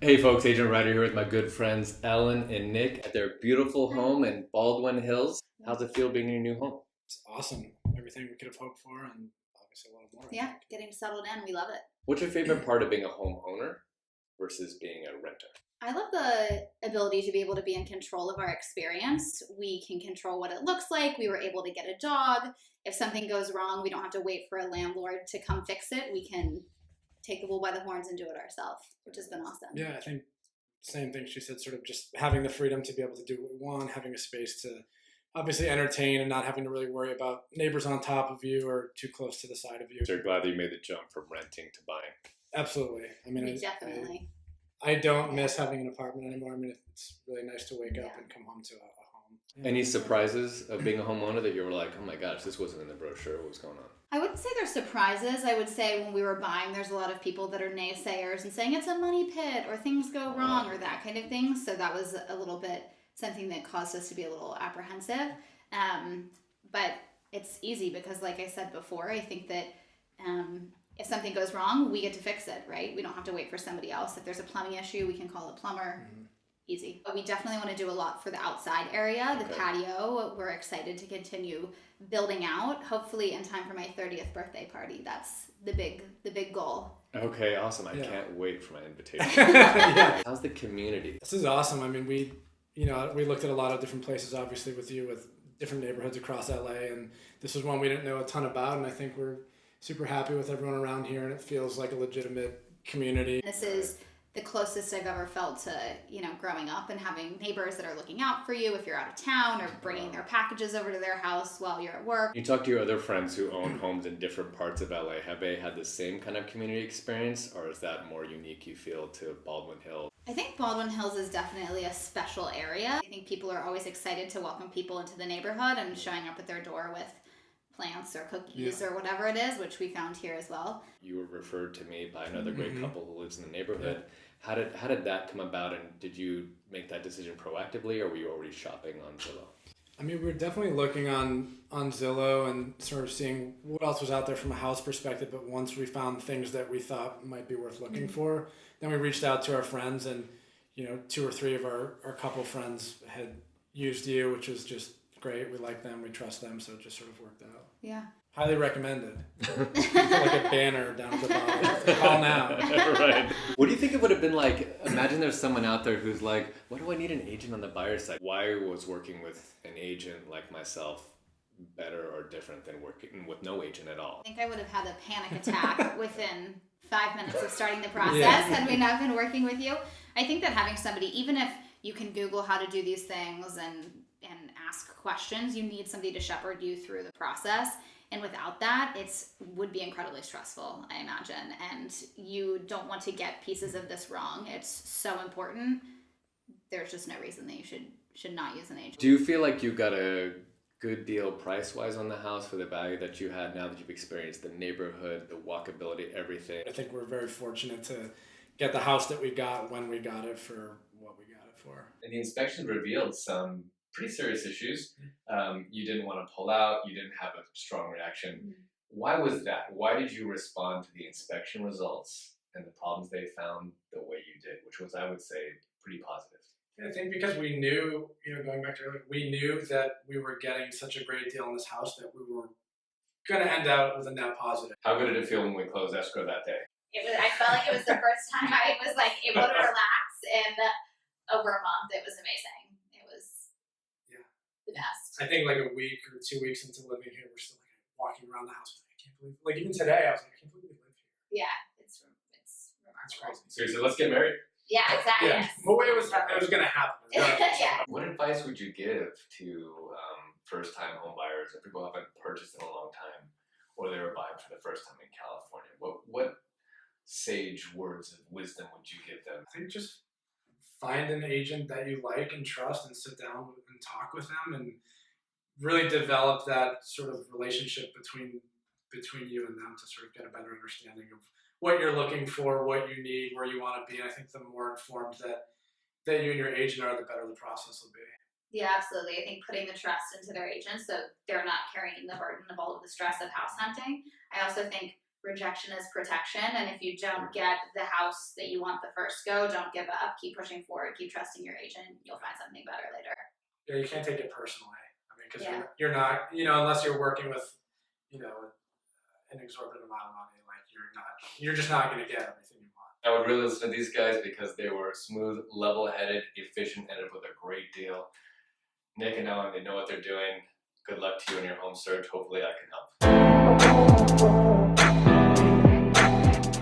Hey folks, Agent Ryder here with my good friends Ellen and Nick at their beautiful home in Baldwin Hills. How's it feel being in your new home? It's awesome. Everything we could have hoped for, and obviously a lot more. Yeah, getting settled in. We love it. What's your favorite part of being a homeowner versus being a renter? I love the ability to be able to be in control of our experience. We can control what it looks like. We were able to get a dog. If something goes wrong, we don't have to wait for a landlord to come fix it. We can take the bull by the horns and do it ourselves, which has been awesome. Yeah, I think same thing she said, sort of just having the freedom to be able to do what we want, having a space to obviously entertain and not having to really worry about neighbors on top of you or too close to the side of you. So you're glad that you made the jump from renting to buying? Absolutely. I mean, Definitely. I don't miss having an apartment anymore. I mean, it's really nice to wake up and come home to a home. Any surprises of being a homeowner that you were like, oh my gosh, this wasn't in the brochure, what was going on? I wouldn't say there's surprises. I would say when we were buying, there's a lot of people that are naysayers and saying it's a money pit or things go wrong or that kind of thing. So that was a little bit something that caused us to be a little apprehensive. But it's easy because, like I said before, I think that if something goes wrong, we get to fix it, right? We don't have to wait for somebody else. If there's a plumbing issue, we can call a plumber. Mm-hmm. Easy. But we definitely want to do a lot for the outside area, the patio. We're excited to continue building out, hopefully in time for my 30th birthday party. That's the big goal. Okay, awesome. I can't wait for my invitation. How's the community? This is awesome. I mean, we looked at a lot of different places, obviously with you, with different neighborhoods across LA, and this was one we didn't know a ton about, and I think we're super happy with everyone around here, and it feels like a legitimate community. This is the closest I've ever felt to, growing up and having neighbors that are looking out for you if you're out of town or bringing their packages over to their house while you're at work. You talk to your other friends who own homes in different parts of LA. Have they had the same kind of community experience, or is that more unique, you feel, to Baldwin Hills? I think Baldwin Hills is definitely a special area. I think people are always excited to welcome people into the neighborhood and showing up at their door with plants or cookies or whatever it is, which we found here as well. You were referred to me by another great couple who lives in the neighborhood. How did that come about, and did you make that decision proactively, or were you already shopping on Zillow? I mean, we were definitely looking on Zillow and sort of seeing what else was out there from a house perspective, but once we found things that we thought might be worth looking for, then we reached out to our friends, and 2 or 3 of our couple friends had used you, which was just great. We like them, we trust them, so it just sort of worked out. Yeah. Highly recommended. Like a banner down at the bottom. Call now. Right. What do you think it would have been like? Imagine there's someone out there who's like, why do I need an agent on the buyer side? Why was working with an agent like myself better or different than working with no agent at all? I think I would have had a panic attack within 5 minutes of starting the process had we not been working with you. I think that having somebody, even if you can Google how to do these things and ask questions, you need somebody to shepherd you through the process. And without that, would be incredibly stressful, I imagine. And you don't want to get pieces of this wrong. It's so important. There's just no reason that you should not use an agent. Do you feel like you got a good deal price-wise on the house for the value that you had now that you've experienced the neighborhood, the walkability, everything? I think we're very fortunate to get the house that we got when we got it for what we got it for. And the inspection revealed some pretty serious issues. You didn't want to pull out. You didn't have a strong reaction. Why was that? Why did you respond to the inspection results and the problems they found the way you did, which was, I would say, pretty positive? I think because we knew, going back to earlier, we knew that we were getting such a great deal in this house that we were going to end out with a net positive. How good did it feel when we closed escrow that day? I felt like it was the first time I was like able to relax, and over a month, it was amazing. The best. I think like a week or 2 weeks into living here, we're still like walking around the house. I can't believe, like even today, I was like, I can't believe we live here. Yeah, it's remarkable. So you said, let's get married. Yeah, exactly. Yeah, the way it was going to happen. Yeah. What advice would you give to first-time home buyers or people who haven't purchased in a long time, or they were buying for the first time in California? What sage words of wisdom would you give them? I think just find an agent that you like and trust and sit down and talk with them and really develop that sort of relationship between you and them to sort of get a better understanding of what you're looking for, what you need, where you want to be. And I think the more informed that you and your agent are, the better the process will be. Yeah, absolutely. I think putting the trust into their agents so they're not carrying the burden of all of the stress of house hunting. I also think rejection is protection, and if you don't get the house that you want the first go, don't give up, keep pushing forward, keep trusting your agent, you'll find something better later. Yeah, you can't take it personally. I mean, because Yeah. you're not, unless you're working with, an exorbitant amount of money, like you're just not going to get everything you want. I would really listen to these guys because they were smooth, level-headed, efficient, ended up with a great deal. Nick and Ellen, they know what they're doing. Good luck to you in your home search. Hopefully I can help.